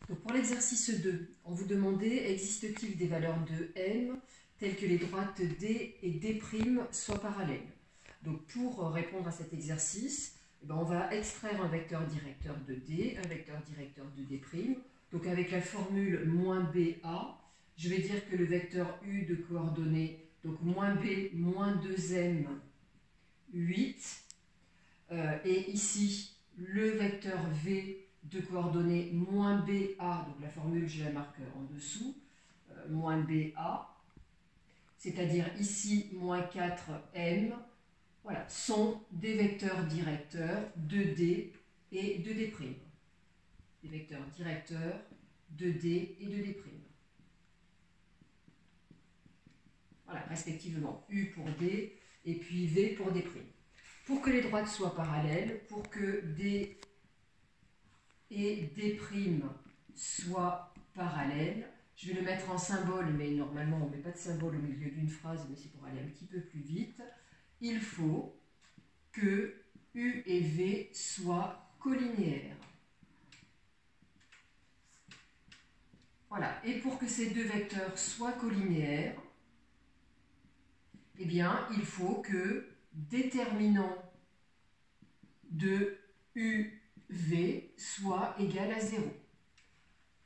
Donc pour l'exercice 2, on vous demandait, existe-t-il des valeurs de M telles que les droites D et D' soient parallèles? Donc pour répondre à cet exercice, on va extraire un vecteur directeur de D, un vecteur directeur de D'. Donc avec la formule moins BA, je vais dire que le vecteur U de coordonnées, donc moins B, moins 2M, 8, et ici le vecteur V de coordonnées moins BA, donc la formule je la marque en dessous, moins BA, c'est-à-dire ici moins 4M, voilà, sont des vecteurs directeurs de D et de D'. Des vecteurs directeurs de D et de D'. Voilà, respectivement U pour D et puis V pour D'. Pour que les droites soient parallèles, pour que D et D' soient parallèles, je vais le mettre en symbole, mais normalement on ne met pas de symbole au milieu d'une phrase, mais c'est pour aller un petit peu plus vite. Il faut que U et V soient colinéaires. Voilà, et pour que ces deux vecteurs soient colinéaires, eh bien, il faut que déterminant de UV soit égal à 0.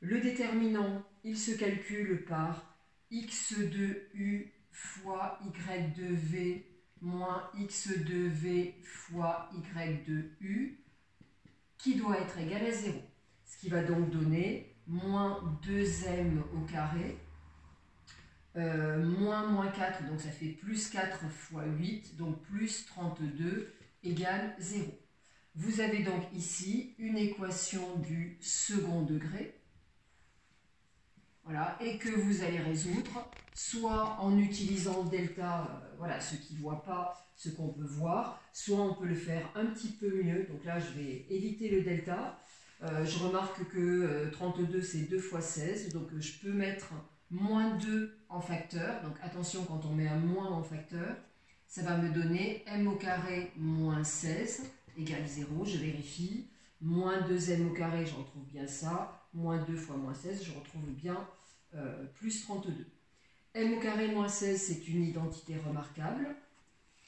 Le déterminant, il se calcule par x de U fois y de V moins x de V fois y de U, qui doit être égal à 0. Ce qui va donc donner moins 2m au carré, moins 4, donc ça fait plus 4 fois 8, donc plus 32 égale 0. Vous avez donc ici une équation du second degré, voilà, et que vous allez résoudre soit en utilisant delta, voilà, ceux qui ne voient pas ce qu'on peut voir, soit on peut le faire un petit peu mieux. Donc là, je vais éviter le delta. Je remarque que 32, c'est 2 fois 16, donc je peux mettre moins 2 en facteur. Donc attention, quand on met un moins en facteur, ça va me donner m au carré moins 16 égale 0. Je vérifie. Moins 2m au carré, je retrouve bien ça. Moins 2 fois moins 16, je retrouve bien plus 32. M au carré moins 16, c'est une identité remarquable.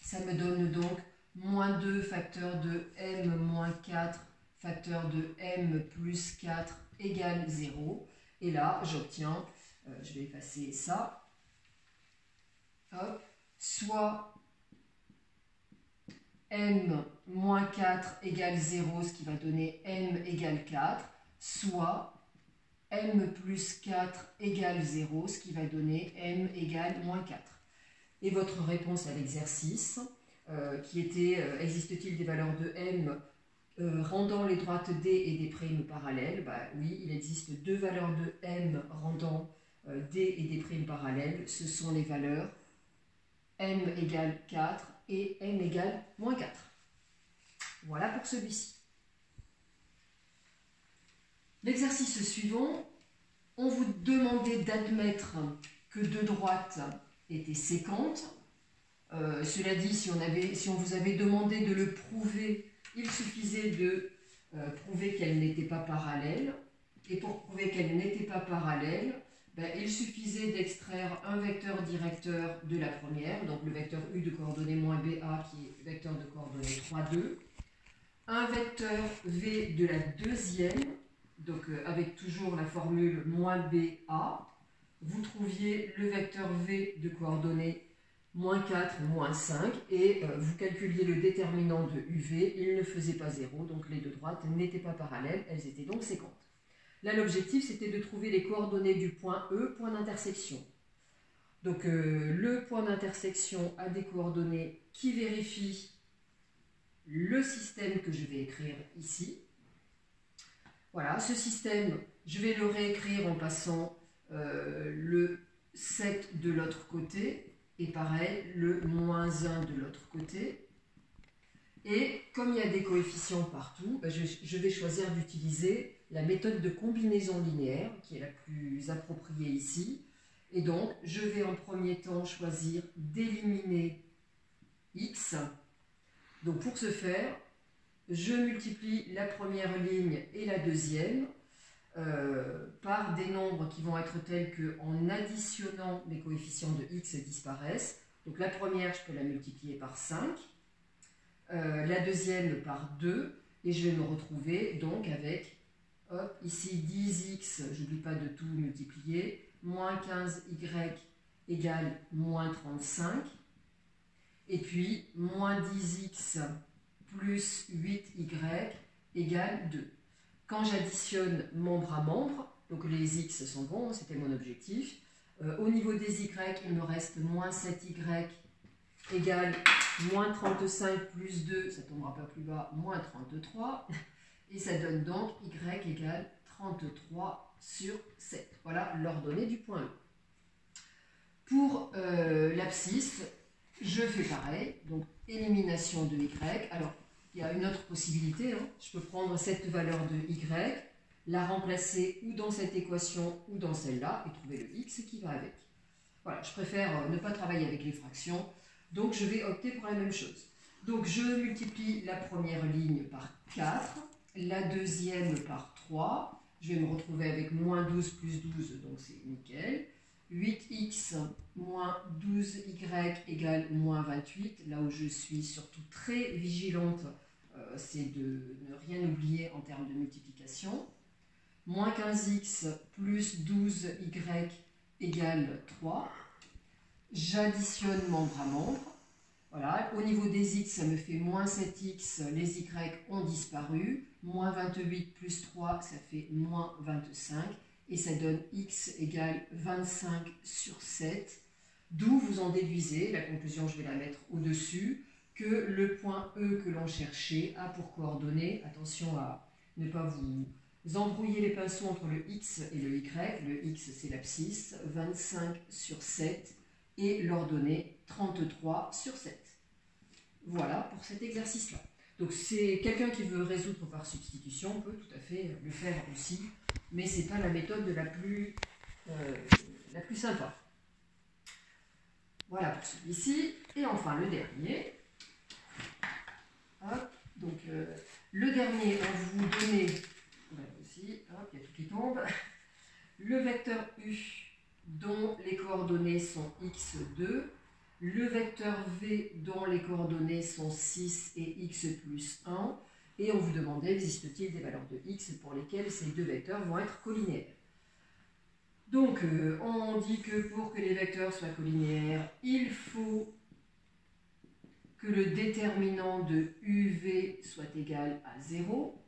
Ça me donne donc moins 2 facteur de m moins 4 facteur de m plus 4 égale 0. Et là, j'obtiens, je vais effacer ça, hop, soit m moins 4 égale 0, ce qui va donner m égale 4, soit m plus 4 égale 0, ce qui va donner m égale moins 4. Et votre réponse à l'exercice, qui était existe-t-il des valeurs de m rendant les droites D et D' parallèles? Bah, oui, il existe deux valeurs de M rendant D et D' parallèles. Ce sont les valeurs M égale 4 et M égale moins 4. Voilà pour celui-ci. L'exercice suivant, on vous demandait d'admettre que deux droites étaient séquentes. Cela dit, si on vous avait demandé de le prouver, il suffisait de prouver qu'elles n'étaient pas parallèles. Et pour prouver qu'elles n'étaient pas parallèles, il suffisait d'extraire un vecteur directeur de la première, donc le vecteur U de coordonnées moins BA qui est vecteur de coordonnées 3, 2, un vecteur V de la deuxième, donc avec toujours la formule moins BA, vous trouviez le vecteur V de coordonnées moins 4, moins 5, et vous calculiez le déterminant de UV, il ne faisait pas 0, donc les deux droites n'étaient pas parallèles, elles étaient donc séquentes. Là, l'objectif, c'était de trouver les coordonnées du point E, point d'intersection. Donc, le point d'intersection a des coordonnées qui vérifient le système que je vais écrire ici. Voilà, ce système, je vais le réécrire en passant le 7 de l'autre côté, et pareil, le moins 1 de l'autre côté. Et comme il y a des coefficients partout, je vais choisir d'utiliser la méthode de combinaison linéaire, qui est la plus appropriée ici. Et donc, je vais en premier temps choisir d'éliminer x. Donc pour ce faire, je multiplie la première ligne et la deuxième. par des nombres qui vont être tels qu'en additionnant les coefficients de x disparaissent. Donc la première, je peux la multiplier par 5, la deuxième par 2, et je vais me retrouver donc avec, hop, ici 10x, j'oublie pas de tout multiplier, moins 15y égale moins 35, et puis moins 10x plus 8y égale 2. Quand j'additionne membre à membre, donc les x sont bons, c'était mon objectif, au niveau des y, il me reste moins 7y égale moins 35 plus 2, ça ne tombera pas plus bas, moins 33, et ça donne donc y égale 33 sur 7. Voilà l'ordonnée du point E. Pour l'abscisse, je fais pareil, donc élimination de y. Alors, il y a une autre possibilité, hein. Je peux prendre cette valeur de y, la remplacer ou dans cette équation ou dans celle-là et trouver le x qui va avec. Voilà, je préfère ne pas travailler avec les fractions, donc je vais opter pour la même chose. Donc je multiplie la première ligne par 4, la deuxième par 3, je vais me retrouver avec moins 12 plus 12, donc c'est nickel. 8x moins 12y égale moins 28, là où je suis surtout très vigilante, c'est de ne rien oublier en termes de multiplication. Moins 15x plus 12y égale 3. J'additionne membre à membre. Voilà. Au niveau des x, ça me fait moins 7x, les y ont disparu. Moins 28 plus 3, ça fait moins 25. Et ça donne x égale 25 sur 7. D'où vous en déduisez, la conclusion je vais la mettre au-dessus, que le point E que l'on cherchait a pour coordonnées, attention à ne pas vous embrouiller les pinceaux entre le x et le y, le x c'est l'abscisse, 25 sur 7 et l'ordonnée 33 sur 7. Voilà pour cet exercice-là. Donc c'est quelqu'un qui veut résoudre par substitution peut tout à fait le faire aussi, mais ce n'est pas la méthode la plus sympa. Voilà pour celui-ci. Et enfin le dernier. Hop, donc le dernier, on vous donnait, voilà aussi, hop, il y a tout qui tombe, le vecteur U dont les coordonnées sont x2, le vecteur V dont les coordonnées sont 6 et x plus 1, et on vous demandait, existe-t-il des valeurs de x pour lesquelles ces deux vecteurs vont être collinéaires. Donc, on dit que pour que les vecteurs soient collinéaires, il faut que le déterminant de UV soit égal à 0.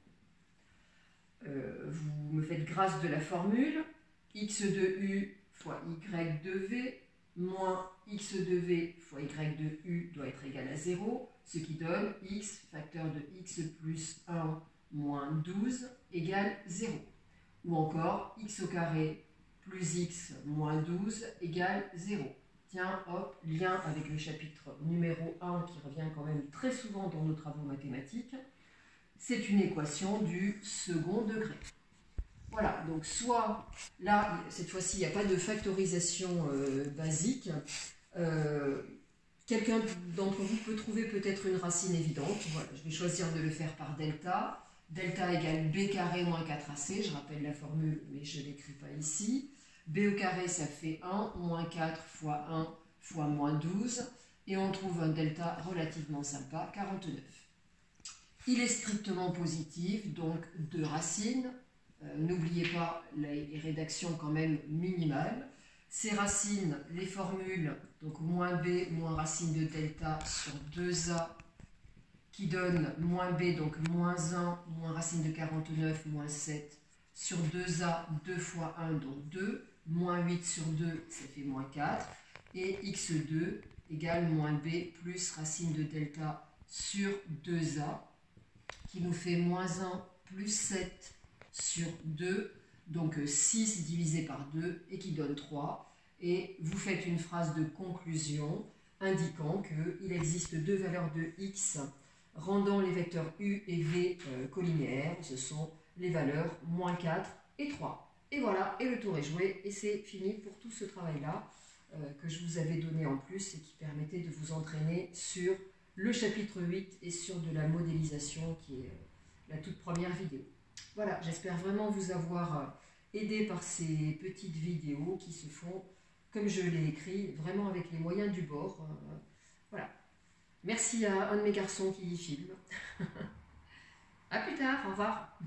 Vous me faites grâce de la formule, x de U fois y de V, moins x de V fois y de U doit être égal à 0, ce qui donne x facteur de x plus 1 moins 12 égale 0. Ou encore x au carré plus x moins 12 égale 0. Tiens, hop, lien avec le chapitre numéro 1 qui revient quand même très souvent dans nos travaux mathématiques. C'est une équation du second degré. Voilà, donc soit, là, cette fois-ci, il n'y a pas de factorisation basique. Quelqu'un d'entre vous peut trouver peut-être une racine évidente. Voilà, je vais choisir de le faire par delta. Delta égale b carré moins 4ac. Je rappelle la formule, mais je ne l'écris pas ici. B au carré, ça fait 1, moins 4 fois 1 fois moins 12. Et on trouve un delta relativement sympa, 49. Il est strictement positif, donc 2 racines. N'oubliez pas les rédactions quand même minimales. Ces racines, les formules, donc moins b moins racine de delta sur 2a, qui donne moins b, donc moins 1, moins racine de 49, moins 7, sur 2a, 2 fois 1, donc 2, moins 8 sur 2, ça fait moins 4, et x2 égale moins b plus racine de delta sur 2a, qui nous fait moins 1 plus 7 sur 2, donc 6 divisé par 2, et qui donne 3. Et vous faites une phrase de conclusion indiquant qu'il existe deux valeurs de x rendant les vecteurs u et v collinéaires. Ce sont les valeurs moins 4 et 3. Et voilà, et le tour est joué, et c'est fini pour tout ce travail-là que je vous avais donné en plus et qui permettait de vous entraîner sur le chapitre 8 et sur de la modélisation qui est la toute première vidéo. Voilà, j'espère vraiment vous avoir aidé par ces petites vidéos qui se font, comme je l'ai écrit, vraiment avec les moyens du bord. Voilà. Merci à un de mes garçons qui filme. À plus tard, au revoir.